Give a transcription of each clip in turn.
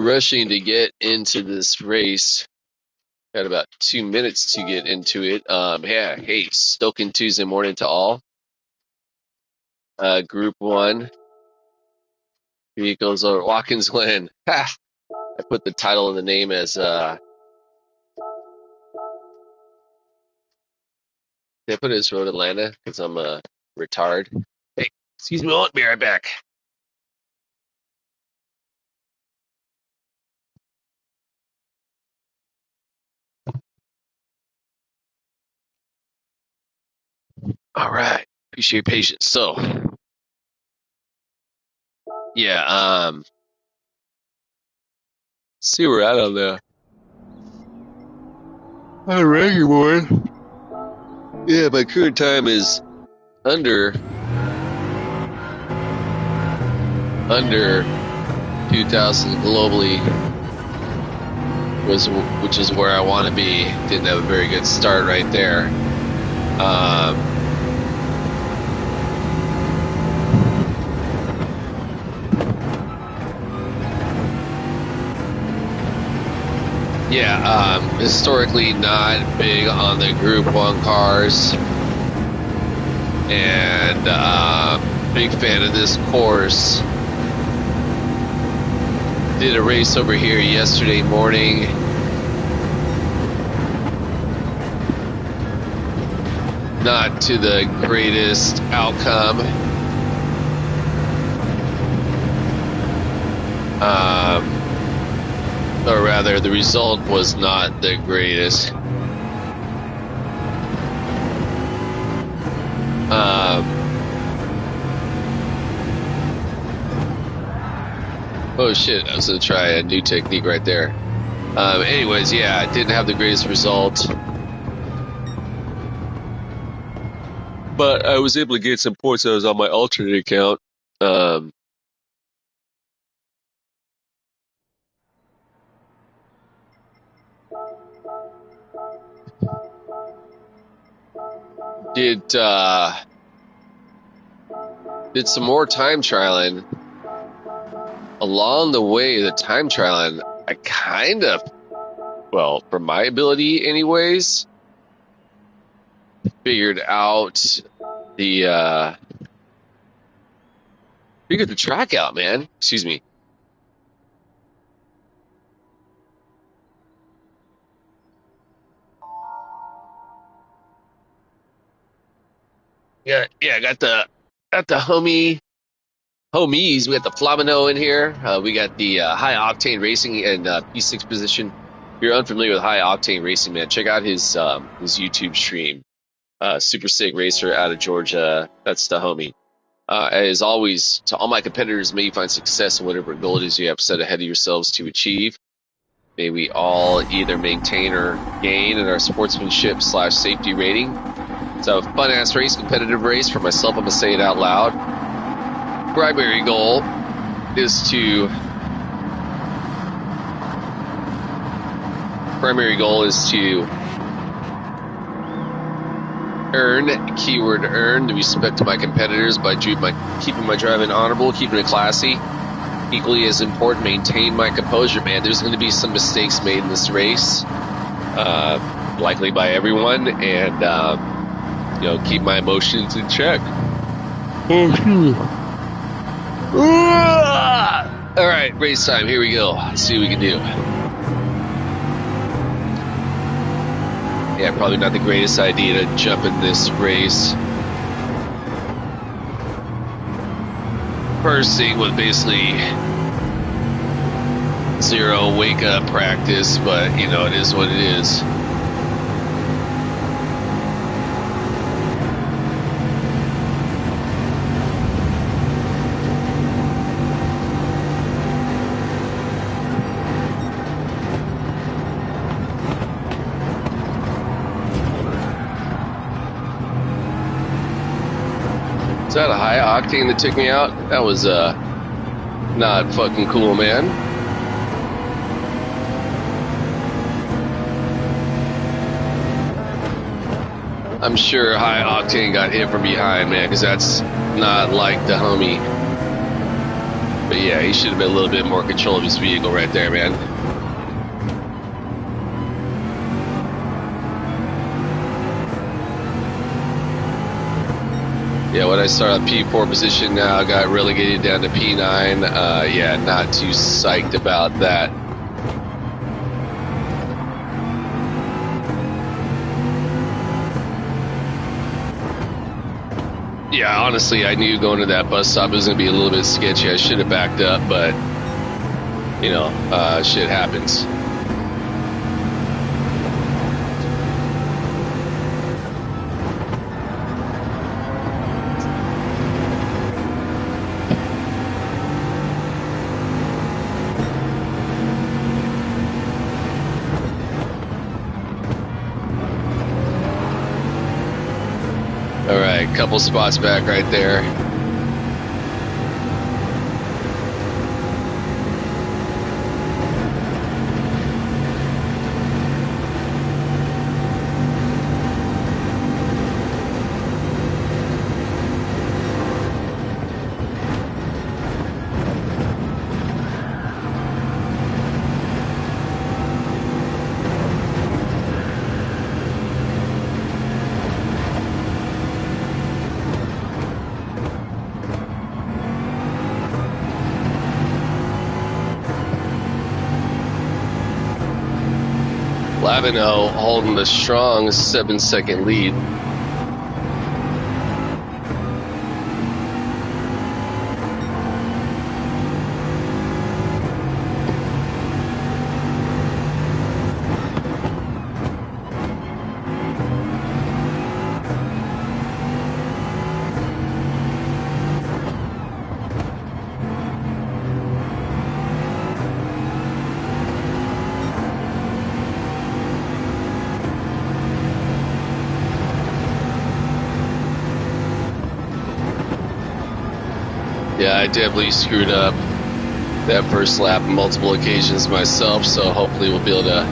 rushing to get into this race. Got about 2 minutes to get into it. Yeah, hey, Stoking Tuesday morning to all. Group 1. Vehicles over Watkins Glen. Ha! I put the title and the name as, did I put it as Road Atlanta? Because I'm a retard. Hey, excuse me, I'll be right back. All right. Appreciate your patience. So, yeah, see where we're at on the ranking board. Yeah, my current time is under 2,000 globally, which is where I want to be. Didn't have a very good start right there. Yeah, historically not big on the Group 1 cars, and big fan of this course. Did a race over here yesterday morning. Not to the greatest outcome. Or rather, the result was not the greatest. Oh shit, I was gonna try a new technique right there. Anyways, yeah, I didn't have the greatest result. But I was able to get some points that was on my alternate account. Did some more time trialing. Along the way, the time trialing, I kind of, well, from my ability anyways, figured the track out, man. Excuse me. Yeah, I got the homies. We got the Flamino in here. We got the High Octane Racing and P6 position. If you're unfamiliar with High Octane Racing, man, check out his YouTube stream. Super sick racer out of Georgia. That's the homie. As always, to all my competitors, may you find success in whatever goal it is you have set ahead of yourselves to achieve. May we all either maintain or gain in our sportsmanship / safety rating. So, fun-ass race, competitive race. For myself, I'm going to say it out loud. Primary goal is to earn, keyword earn, the respect of my competitors by keeping my driving honorable, keeping it classy. Equally as important, maintain my composure, man. There's going to be some mistakes made in this race, likely by everyone, and keep my emotions in check. All right, race time. Here we go. Let's see what we can do. Yeah, probably not the greatest idea to jump in this race. First thing was basically zero wake-up practice, but, it is what it is. Is that a High Octane that took me out? That was not fucking cool, man. I'm sure High Octane got hit from behind, man, because that's not like the homie. But yeah, he should have been a little bit more control of his vehicle right there, man. Yeah, when I started P4 position now, got relegated down to P9. Yeah, not too psyched about that. Yeah, honestly, I knew going to that bus stop was going to be a little bit sketchy. I should have backed up, but, you know, shit happens. All right, couple spots back right there. Lavino holding the strong 7-second lead. Yeah, I definitely screwed up that first lap on multiple occasions myself, so hopefully we'll be able to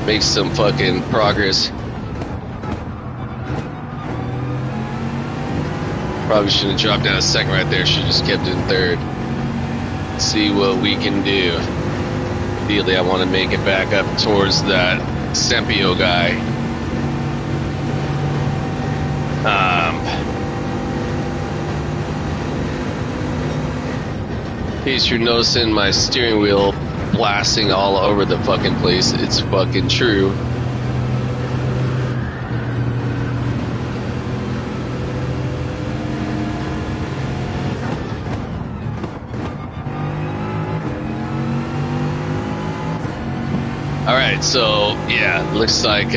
make some fucking progress. Probably shouldn't have dropped down a second right there, should have just kept it in third. See what we can do. Ideally, I want to make it back up towards that Sempio guy. In case you're noticing my steering wheel blasting all over the fucking place, it's fucking true. All right, so yeah, looks like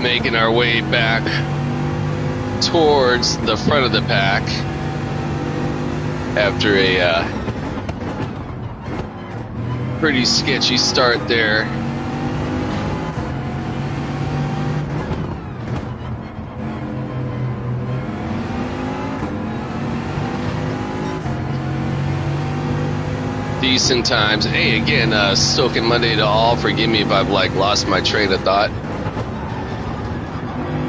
making our way back towards the front of the pack after a pretty sketchy start there. Decent times. Hey, again, Stoking Monday to all. Forgive me if I've lost my train of thought.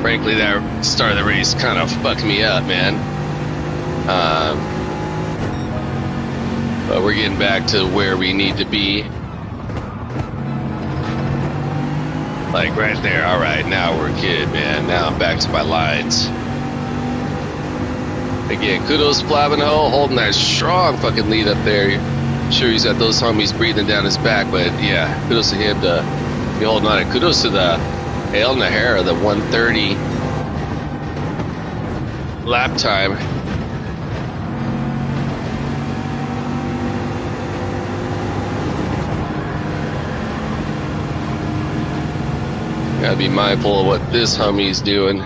Frankly, that start of the race kind of fucked me up, man. But we're getting back to where we need to be. Like right there. All right, now we're good, man. Now I'm back to my lines. Again, kudos to Flavino holding that strong fucking lead up there. I'm sure he's got those homies breathing down his back, but yeah, kudos to him to be holding on. And kudos to the El Nahara, the 1:30 lap time. Gotta be mindful of what this homie's doing.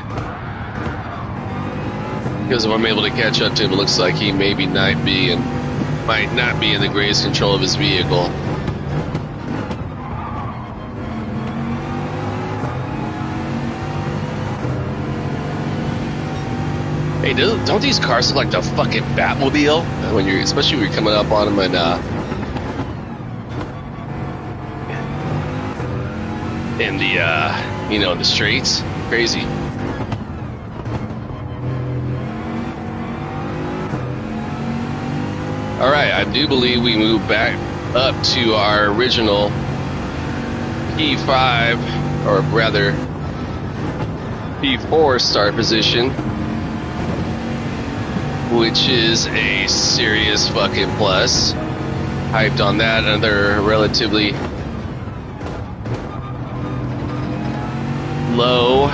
Because if I'm able to catch up to him, it looks like he maybe might not be in the greatest control of his vehicle. Hey, don't these cars look like the fucking Batmobile? When especially when you're coming up on them and in the in the streets. Crazy. All right, I do believe we moved back up to our original P5, or rather P4 start position, which is a serious fucking plus. Hyped on that. Another relatively low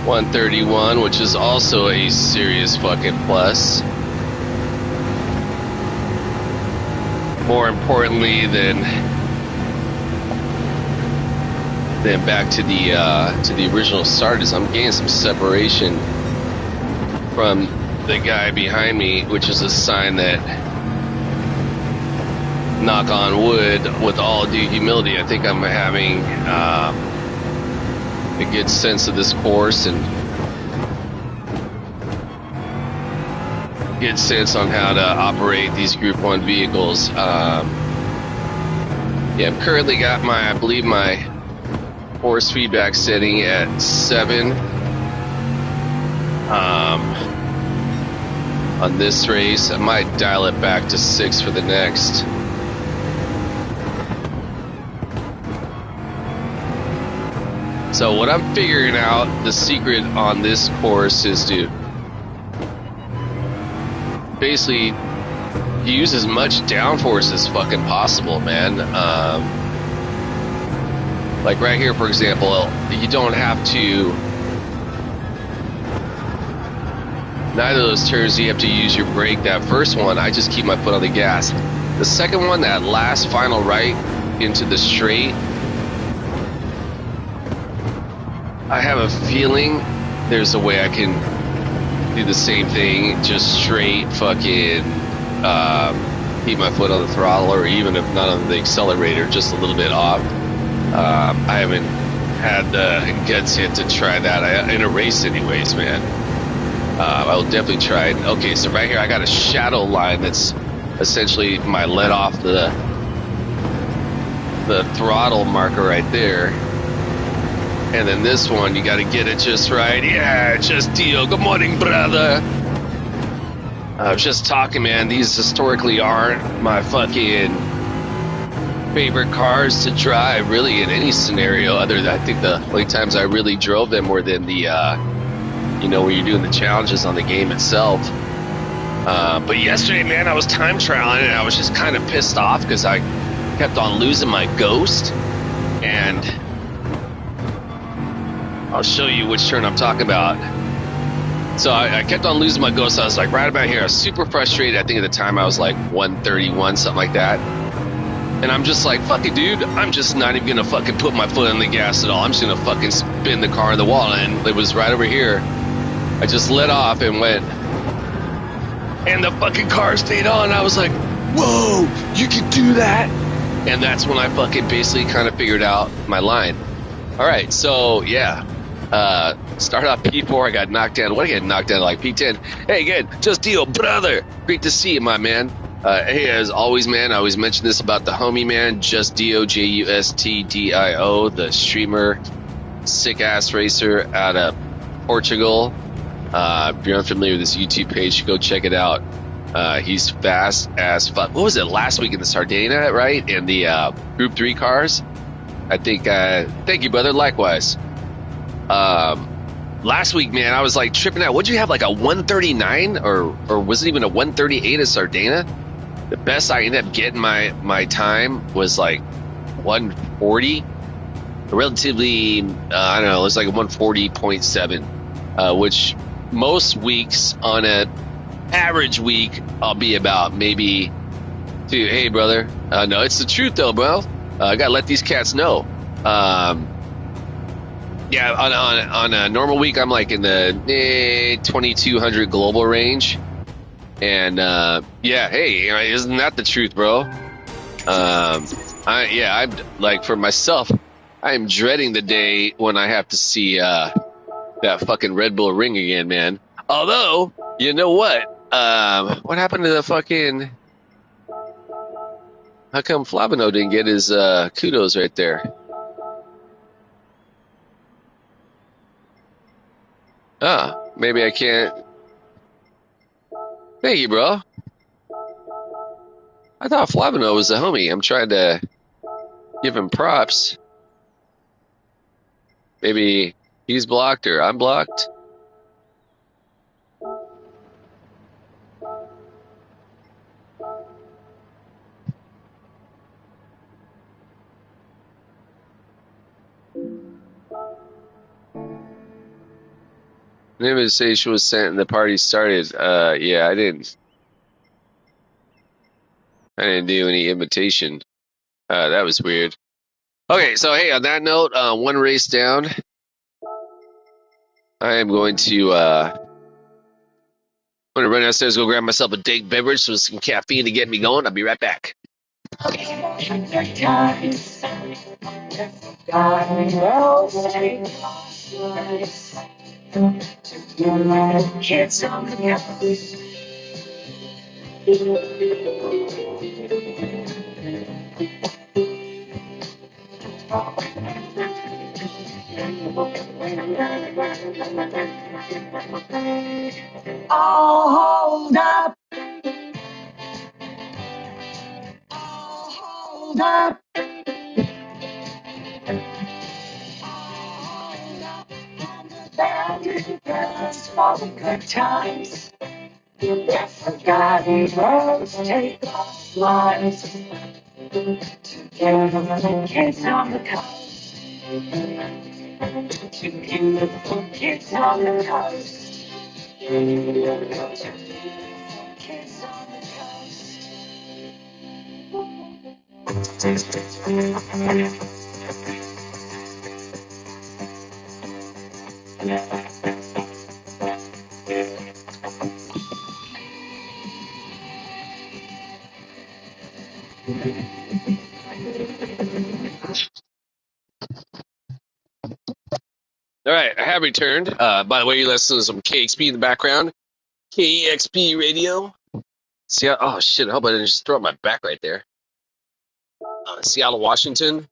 131, which is also a serious fucking plus. More importantly than back to the original start is I'm getting some separation from the guy behind me, which is a sign that, knock on wood, with all due humility, I think I'm having a good sense of this course and good sense on how to operate these Group 1 vehicles. Yeah, I've currently got I believe my force feedback setting at 7 on this race. I might dial it back to 6 for the next. So what I'm figuring out, the secret on this course is to basically use as much downforce as fucking possible, man. Like right here, for example, you don't have to, neither of those turns you have to use your brake. That first one, I just keep my foot on the gas. The second one, that last final right into the straight, I have a feeling there's a way I can do the same thing, just straight fucking keep my foot on the throttle, or even if not on the accelerator, just a little bit off. I haven't had the guts yet to try that in a race anyways, man. I will definitely try it. Okay, so right here I got a shadow line that's essentially my let off the throttle marker right there. And then this one, you got to get it just right. Yeah, just deal. Good morning, brother. I was just talking, man. These historically aren't my fucking favorite cars to drive, really, in any scenario. Other than, I think the only times I really drove them were than the, when you're doing the challenges on the game itself. But yesterday, man, I was time trialing and I was just kind of pissed off because I kept on losing my Ghost. And I'll show you which turn I'm talking about. So I kept on losing my Ghost. I was like right about here. I was super frustrated. I think at the time I was like 131, something like that. And I'm just like, fuck it, dude. I'm just not even going to fucking put my foot on the gas at all. I'm just going to fucking spin the car in the wall. And it was right over here. I just let off and went. And the fucking car stayed on. I was like, whoa, you can do that? And that's when I fucking basically kind of figured out my line. All right, so yeah. Start off P4, I got knocked down. What, I get knocked down like P10? Hey, again, just deal, brother. Great to see you, my man. Hey, as always, man, I always mention this about the homie, man. Just Dio, Justdio, the streamer, sick ass racer out of Portugal. If you're unfamiliar with this YouTube page, go check it out. He's fast as fuck. What was it last week in the Sardinia, right? In the Group 3 cars? I think, thank you, brother. Likewise. Last week, man, I was like tripping out. What'd you have, like a 139 or was it even a 138 at Sardinia? The best I ended up getting my time was like 140, relatively, I don't know, it was like a 140.7, which most weeks on an average week, I'll be about maybe two. Hey, brother. No, it's the truth though, bro. I gotta let these cats know. Yeah, on a normal week, I'm like in the 2200 global range. And yeah, hey, isn't that the truth, bro? I'm like, for myself, I am dreading the day when I have to see that fucking Red Bull Ring again, man. Although, you know what? What happened to the fucking? How come Flavino didn't get his kudos right there? Maybe I can't. Thank you, bro. I thought Flavino was a homie. I'm trying to give him props. Maybe he's blocked or I'm blocked. An invitation was sent and the party started. Yeah, I didn't do any invitation. That was weird. Okay, so hey, on that note, one race down. I am going to run downstairs, go grab myself a dank beverage with some caffeine to get me going. I'll be right back. Oh, hold up. Hold up. Because for the good times, the forgotten words take our lives. Together with kids on the coast. Two beautiful kids on the coast. Two beautiful kids on the All right, I have returned. By the way, you listen to some KXP in the background. KXP radio. Oh shit! I hope I didn't just throw up my back right there. Seattle, Washington.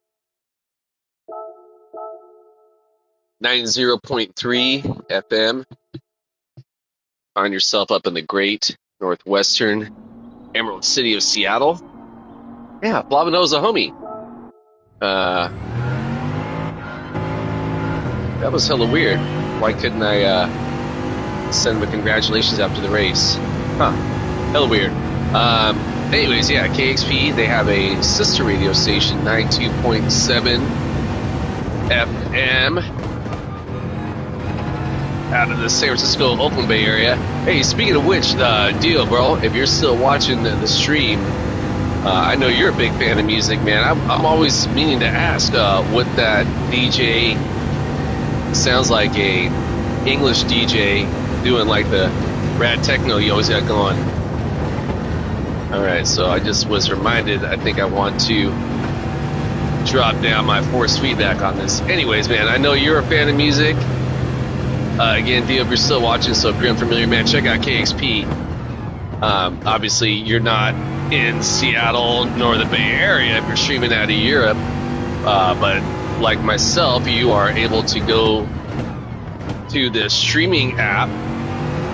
90.3 FM. Find yourself up in the great northwestern Emerald City of Seattle. Yeah, Flavino's a homie. That was hella weird. Why couldn't I send him a congratulations after the race? Huh. Hella weird. Anyways, yeah, KXP, they have a sister radio station, 92.7 FM out of the San Francisco, Oakland Bay area. Hey, speaking of which, deal, bro, if you're still watching the stream, I know you're a big fan of music, man. I'm always meaning to ask what that DJ sounds like, a English DJ doing like the rad techno you always got going. All right, so I just was reminded, I think I want to drop down my force feedback on this. Anyways, man, I know you're a fan of music. Again, Dio, if you're still watching, so if you're unfamiliar, man, check out KXP. Obviously, you're not in Seattle nor the Bay Area if you're streaming out of Europe. But like myself, you are able to go to the streaming app,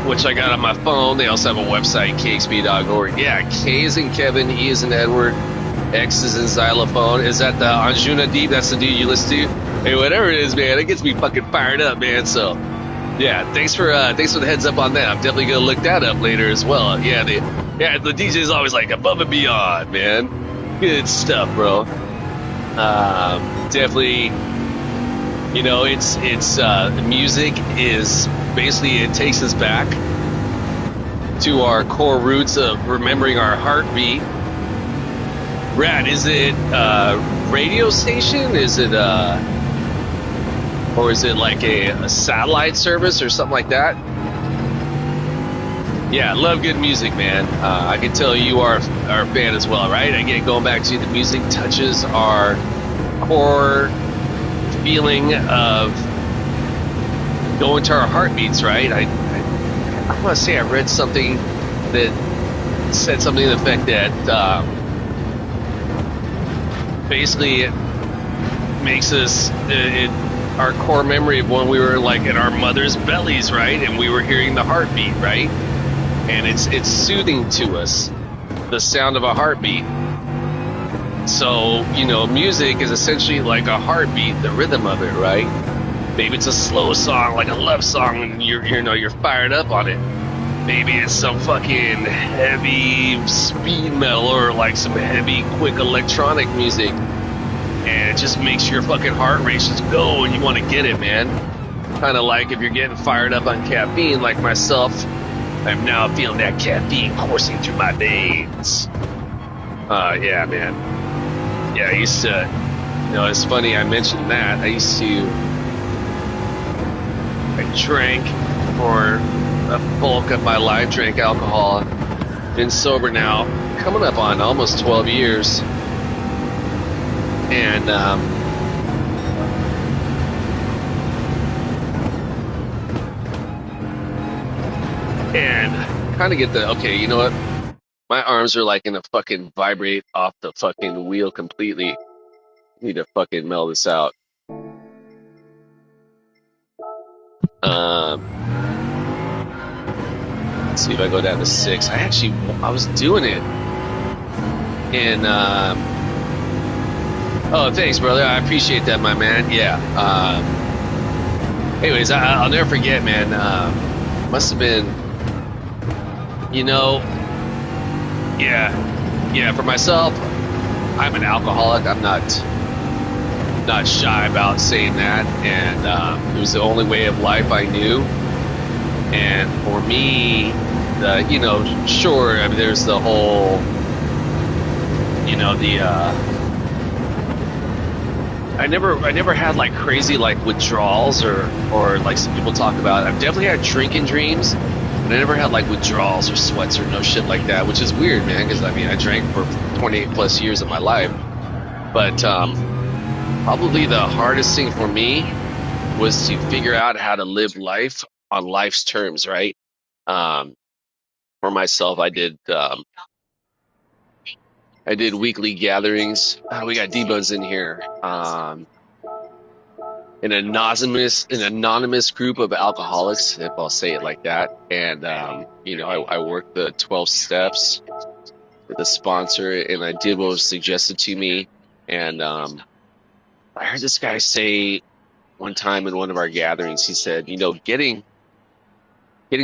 which I got on my phone. They also have a website, kxp.org. Yeah, K is in Kevin, E is in Edward, X is in xylophone. Is that the Anjuna Deep? That's the dude you listen to? Hey, whatever it is, man, it gets me fucking fired up, man. So, yeah, thanks for the heads up on that. I'm definitely gonna look that up later as well. Yeah, the DJ's always like above and beyond, man. Good stuff, bro. Definitely, you know, it's music is basically, it takes us back to our core roots of remembering our heartbeat. Rad, is it a radio station? Is it or is it like a satellite service or something like that? Yeah, love good music, man. I can tell you are a fan as well, right? Again, going back to the music touches our core feeling of going to our heartbeats, right? I want to say I read something that said something to the effect that basically it makes us, it our core memory of when we were like in our mother's bellies, right? And we were hearing the heartbeat, right? And it's soothing to us, the sound of a heartbeat. So, you know, music is essentially like a heartbeat, the rhythm of it, right? Maybe it's a slow song, like a love song, and you're fired up on it. Maybe it's some fucking heavy speed metal or like some heavy, quick electronic music. And it just makes your fucking heart rate just go and you want to get it, man. Kind of like if you're getting fired up on caffeine like myself, I'm now feeling that caffeine coursing through my veins. Yeah, man. Yeah, I used to, you know, it's funny I mentioned that. I drank for a bulk of my life, drank alcohol. Been sober now, coming up on almost 12 years. And kind of get the, okay, you know what? My arms are like gonna fucking vibrate off the fucking wheel completely. Need to fucking meld this out. Let's see if I go down to 6. I was doing it in oh, thanks, brother. I appreciate that, my man. Yeah. Anyways, I'll never forget, man. Must have been, you know, yeah. For myself, I'm an alcoholic. I'm not shy about saying that, and it was the only way of life I knew. And for me, you know, sure, I mean, there's the whole, you know, I never had like crazy like withdrawals or like some people talk about. I've definitely had drinking dreams, but I never had like withdrawals or sweats or no shit like that, which is weird, man, because I mean I drank for 28 plus years of my life. But probably the hardest thing for me was to figure out how to live life on life's terms, right? For myself, I did weekly gatherings. We got D-Buds in here. An anonymous group of alcoholics, if I'll say it like that. And, you know, I worked the 12 steps with a sponsor, and I did what was suggested to me. And I heard this guy say one time in one of our gatherings, he said, you know, getting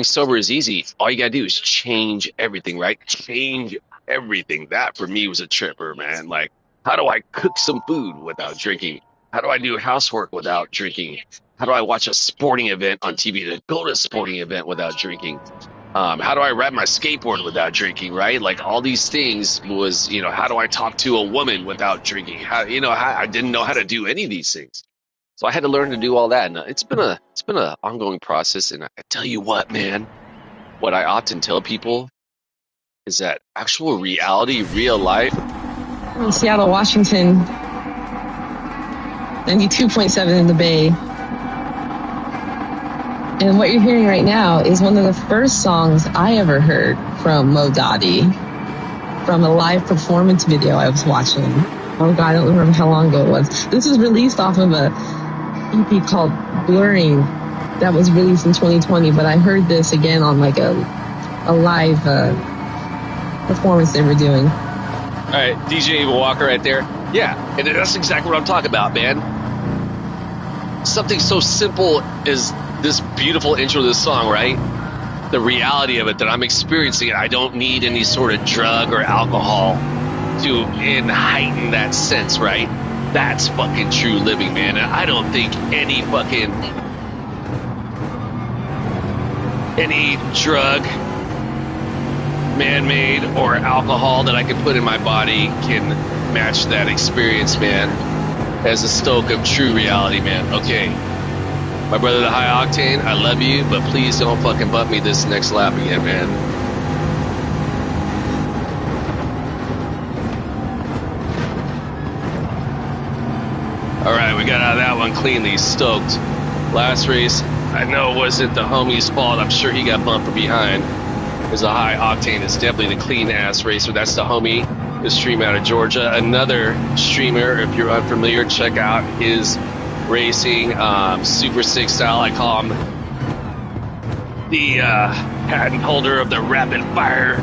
sober is easy. All you gotta do is change everything, right? Change everything. That for me was a tripper, man. Like, how do I cook some food without drinking? How do I do housework without drinking? How do I watch a sporting event on TV to go to a sporting event without drinking? How do I ride my skateboard without drinking, right? Like all these things was, you know, how do I talk to a woman without drinking? I didn't know how to do any of these things. So I had to learn to do all that. And it's been an ongoing process. And I tell you what, man, what I often tell people is that actual reality, real life. In Seattle, Washington, 92.7 in the Bay. And what you're hearing right now is one of the first songs I ever heard from Mo Dottie from a live performance video I was watching. Oh God, I don't remember how long ago it was. This was released off of a EP called Blurring that was released in 2020, but I heard this again on like a live performance they were doing. All right, DJ Evil Walker right there. Yeah, and that's exactly what I'm talking about, man. Something so simple as this beautiful intro to the song, right? The reality of it, that I'm experiencing it. I don't need any sort of drug or alcohol to heighten that sense, right? That's fucking true living, man. And I don't think any drug, man-made or alcohol that I can put in my body can match that experience, man, as a stoke of true reality, man. Okay, my brother, the High Octane, I love you, but please don't fucking bump me this next lap again, man. All right, we got out of that one cleanly, stoked. Last race, I know it wasn't the homie's fault. I'm sure he got bumped from behind. There's a High Octane. It's definitely the clean-ass racer. That's the homie, the stream out of Georgia. Another streamer, if you're unfamiliar, check out his racing, super sick style. I call him the patent holder of the rapid fire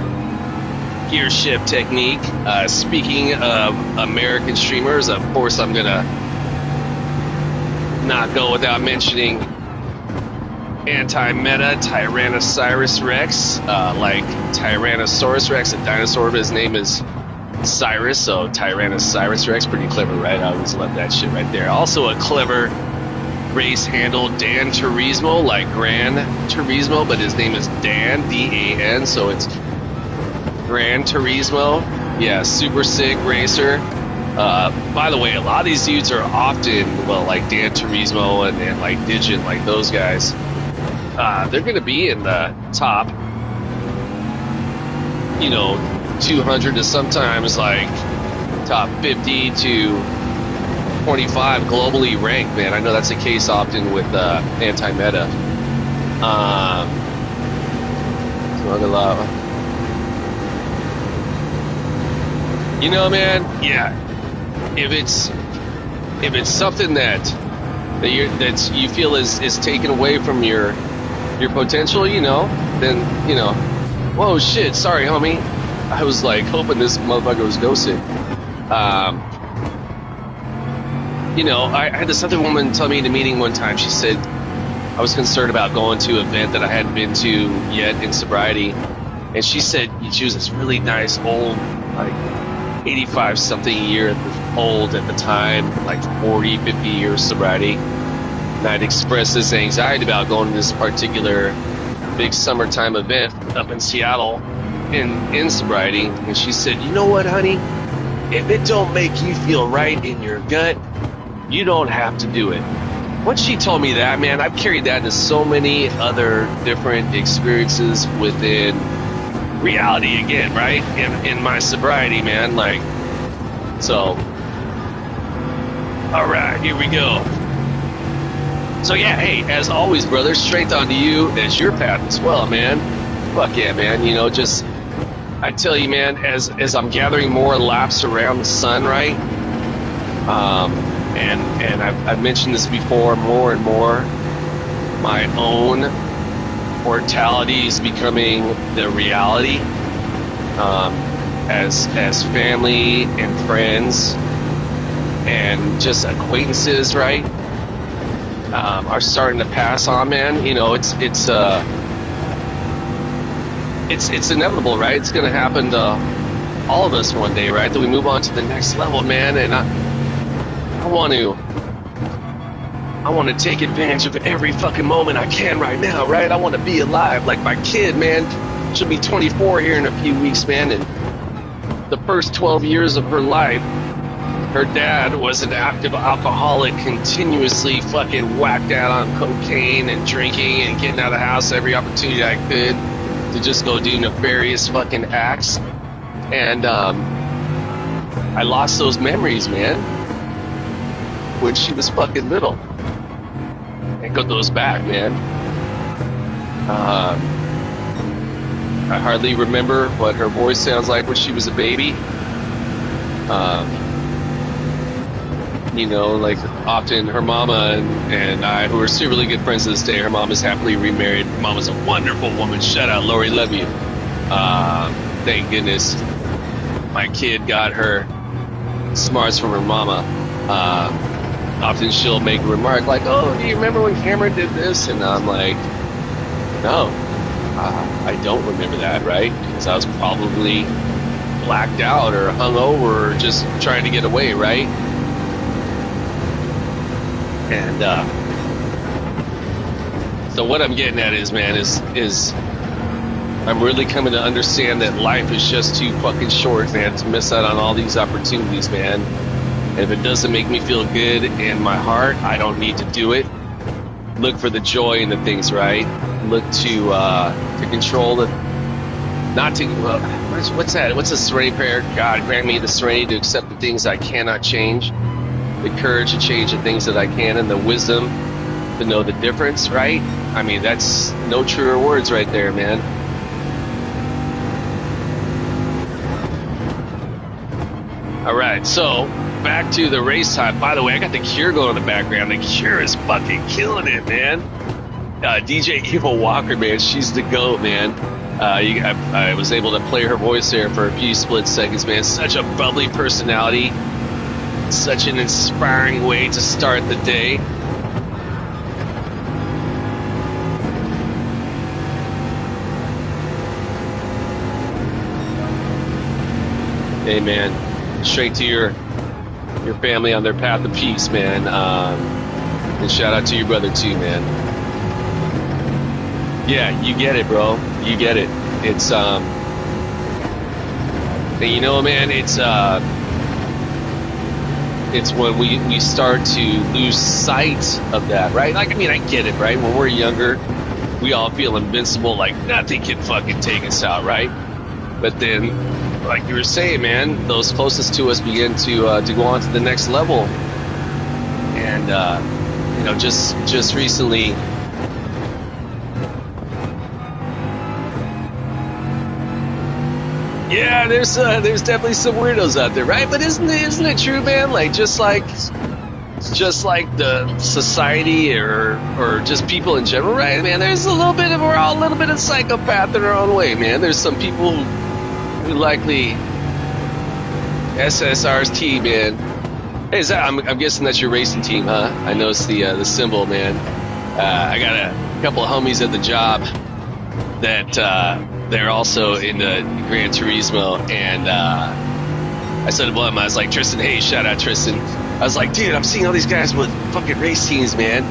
gear shift technique. Speaking of American streamers, of course, I'm gonna not go without mentioning anti-meta Tyrannosaurus Rex, like Tyrannosaurus Rex, a dinosaur, but his name is Cyrus, so Tyrannosaurus Rex, pretty clever, right? I always love that shit right there. Also a clever race handle, Dan Turismo, like Gran Turismo, but his name is Dan, D-A-N, so it's Gran Turismo. Yeah, super sick racer. By the way, a lot of these dudes are often, well, like Dan Turismo and like Digit, like those guys. They're going to be in the top, 200 to sometimes like top 50 to 25 globally ranked, man. I know that's the case often with anti-meta. Man, yeah. If it's something that you feel is taken away from your potential, then whoa, shit, sorry, homie. I was like hoping this motherfucker was ghosted. I had this other woman tell me in a meeting one time. She said I was concerned about going to an event that I hadn't been to yet in sobriety, and she said she was this really nice old, like 85 something year old at the time, like 40, 50 years sobriety. And I'd expressed this anxiety about going to this particular big summertime event up in Seattle in sobriety. And she said, you know what, honey? If it don't make you feel right in your gut, you don't have to do it. Once she told me that, man, I've carried that into so many other different experiences within reality again, right? In my sobriety, man. Like, so, all right, here we go. So yeah, hey, as always, brother, strength onto you as your path as well, man. Fuck yeah, man. I tell you, man, as I'm gathering more laps around the sun, right? And I've mentioned this before, more and more, my own mortality is becoming the reality. As family and friends and just acquaintances, right? Are starting to pass on, man. It's inevitable, right? It's going to happen to all of us one day, right? That we move on to the next level, man. And I want to take advantage of every fucking moment I can right now, right? I want to be alive. Like my kid, man, she'll be 24 here in a few weeks, man. And the first 12 years of her life, her dad was an active alcoholic, continuously fucking whacked out on cocaine and drinking and getting out of the house every opportunity I could to just go do nefarious fucking acts. And I lost those memories, man, when she was fucking little. And got those back, man. I hardly remember what her voice sounds like when she was a baby. Like often her mama and I, who are still really good friends to this day, her mom is happily remarried. Her mom is a wonderful woman. Shout out, Lori, love you. Thank goodness my kid got her smarts from her mama. Often she'll make a remark like, oh, do you remember when Cameron did this? And I'm like, no, I don't remember that, right? Because I was probably blacked out or hungover or just trying to get away, right? And so what I'm getting at is, man, is I'm really coming to understand that life is just too fucking short, man, to miss out on all these opportunities, man. And if it doesn't make me feel good in my heart, I don't need to do it. Look for the joy in the things, right? Look to control the, not to, what's that? What's the serenity prayer? God, grant me the serenity to accept the things I cannot change, the courage to change the things that I can, and the wisdom to know the difference, right? I mean, that's no truer words right there, man. All right, so back to the race time. By the way, I got the Cure going in the background. The Cure is fucking killing it, man. DJ Evil Walker, man, she's the GOAT, man. I was able to play her voice there for a few split seconds, man. Such a bubbly personality. Such an inspiring way to start the day. Hey, man, straight to your family on their path of peace, man. And shout out to your brother too, man. Yeah, you get it, bro. You get it. It's and you know, man, it's when we start to lose sight of that, right? Like, I mean, I get it, right? When we're younger, we all feel invincible, like nothing can fucking take us out, right? But then, like you were saying, man, those closest to us begin to go on to the next level. And you know, just recently, yeah, there's definitely some weirdos out there, right? But isn't it true, man? Like just like the society or just people in general, right? Man, we're all a little bit of psychopath in our own way, man. There's some people who likely SSRT, man. Hey, I'm guessing that's your racing team, huh? I noticed the symbol, man. I got a couple of homies at the job that they're also in the Gran Turismo, and I said to them, I was like, Tristan, hey, shout out Tristan. I was like, dude, I'm seeing all these guys with fucking race teams, man.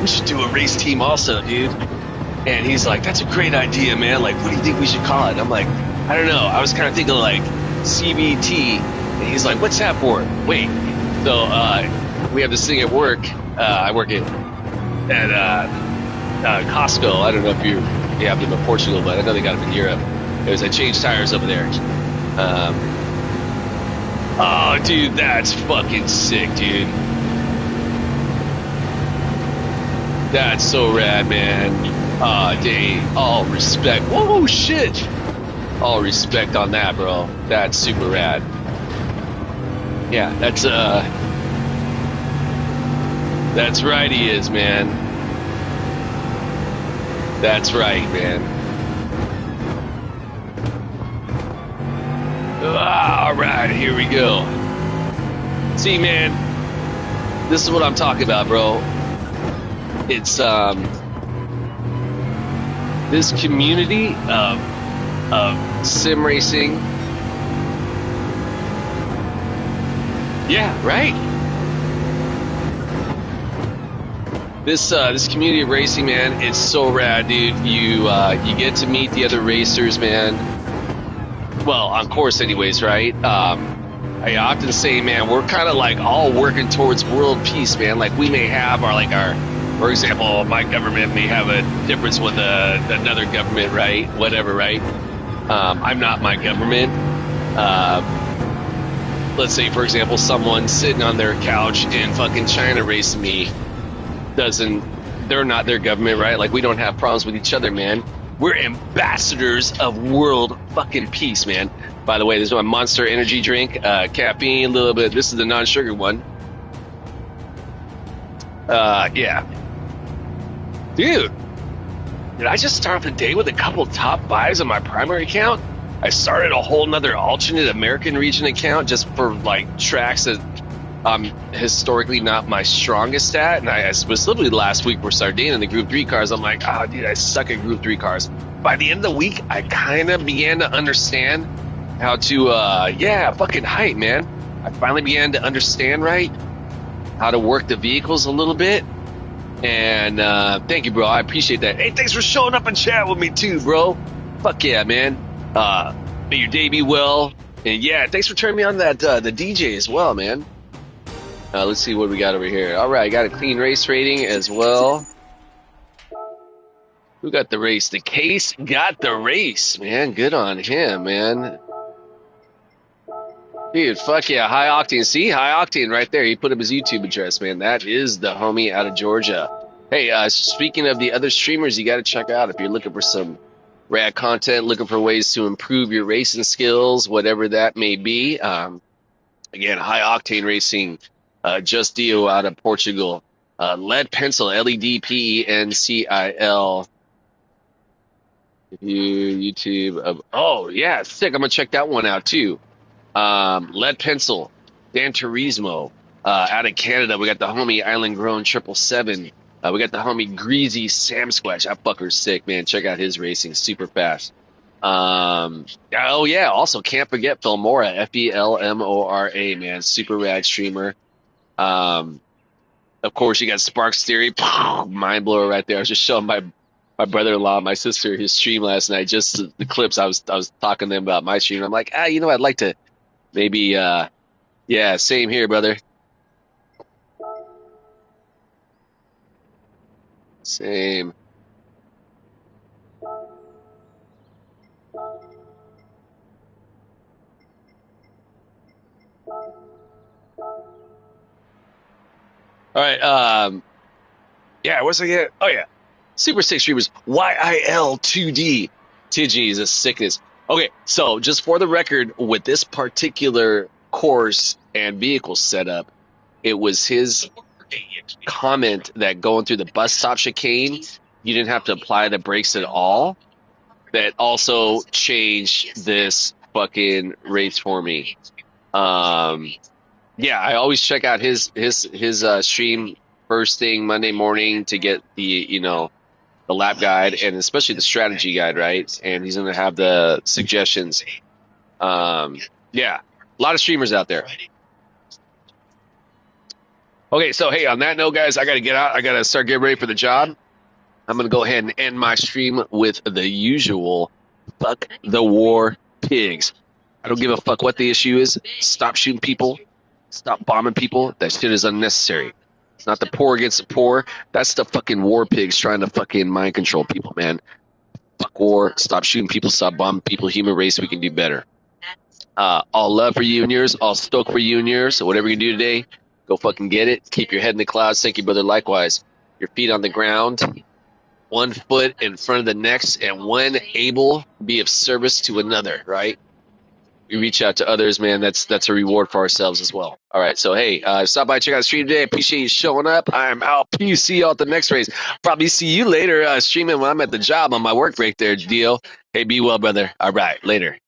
We should do a race team also, dude. And he's like, that's a great idea, man. Like, what do you think we should call it? I'm like, I don't know. I was kind of thinking like CBT. And he's like, what's that for? Wait. So we have this thing at work. I work at Costco. I don't know if you have them in Portugal, but I know they got them in Europe. I changed tires over there. Oh, dude, that's fucking sick, dude. That's so rad, man. Dang, all respect. Whoa, shit. All respect on that, bro. That's super rad. Yeah, that's right, he is, man. That's right, man. All right, here we go. See, man, this is what I'm talking about, bro. It's this community of sim racing. Yeah, right. This community of racing, man, it's so rad, dude. You get to meet the other racers, man. Well, on course anyways, right? I often say, man, we're kind of like all working towards world peace, man. Like we may have for example, my government may have a difference with another government, right? Whatever, right? I'm not my government. Let's say, for example, someone sitting on their couch in fucking China racing me they're not their government, right? Like we don't have problems with each other, man. We're ambassadors of world fucking peace, man. By the way, this is my Monster energy drink, caffeine, a little bit. This is the non-sugar one. Yeah. Dude, did I just start off the day with a couple top 5s on my primary account? I started a whole nother alternate American region account just for like tracks that I'm historically not my strongest at. And I specifically last week for Sardinia in the Group 3 cars, I'm like, oh, dude, I suck at Group 3 cars. By the end of the week, I kind of began to understand how to, fucking hype, man. I finally began to understand, right, how to work the vehicles a little bit. And thank you, bro. I appreciate that. Hey, thanks for showing up and chat with me too, bro. Fuck yeah, man. May your day be well. And yeah, thanks for turning me on that the DJ as well, man. Let's see what we got over here. All right, got a clean race rating as well. Who got the race? The Case got the race, man. Good on him, man. Dude, fuck yeah, High Octane. See, High Octane right there. He put up his YouTube address, man. That is the homie out of Georgia. Hey, speaking of the other streamers you got to check out if you're looking for some rad content, looking for ways to improve your racing skills, whatever that may be. Again, high octane racing, just Dio out of Portugal. Lead Pencil, LEDPENCIL. YouTube. Oh yeah, sick. I'm gonna check that one out too. Lead Pencil, Dan Turismo, out of Canada. We got the homie Island Grown 777. We got the homie Greasy Sam Squatch. That fucker's sick, man. Check out his racing, super fast. Oh yeah, also can't forget Felmora, FELMORA, man, super rad streamer. Of course you got Sparks Theory, mind blower right there. I was just showing my brother-in-law, my sister, his stream last night. Just the clips. I was talking to them about my stream. I'm like, you know, I'd like to maybe, yeah, same here, brother. Same. All right. Yeah, what's I get? Oh yeah, Super Sick Streamers YIL2D. Tigi is a sickness. Okay, so just for the record, with this particular course and vehicle setup, it was his comment that going through the bus stop chicane, you didn't have to apply the brakes at all. That also changed this fucking race for me. Yeah, I always check out his stream first thing Monday morning to get the the lap guide and especially the strategy guide, right? And he's gonna have the suggestions. Yeah, a lot of streamers out there. Okay, so hey, on that note, guys, I gotta get out. I gotta start getting ready for the job. I'm gonna go ahead and end my stream with the usual fuck the war pigs. I don't give a fuck what the issue is. Stop shooting people. Stop bombing people. That shit is unnecessary. It's not the poor against the poor. That's the fucking war pigs trying to fucking mind control people, man. Fuck war. Stop shooting people. Stop bombing people. Human race, we can do better. All love for you and yours. All stoke for you and yours. So whatever you do today, go fucking get it. Keep your head in the clouds. Thank you, brother. Likewise. Your feet on the ground. 1 foot in front of the next, and one able to be of service to another, right? We reach out to others, man. That's a reward for ourselves as well. All right, so hey, stop by, check out the stream today. Appreciate you showing up. I'm out. Peace. See you all at the next race. Probably see you later streaming when I'm at the job on my work break there, Dio. Hey, be well, brother. All right, later.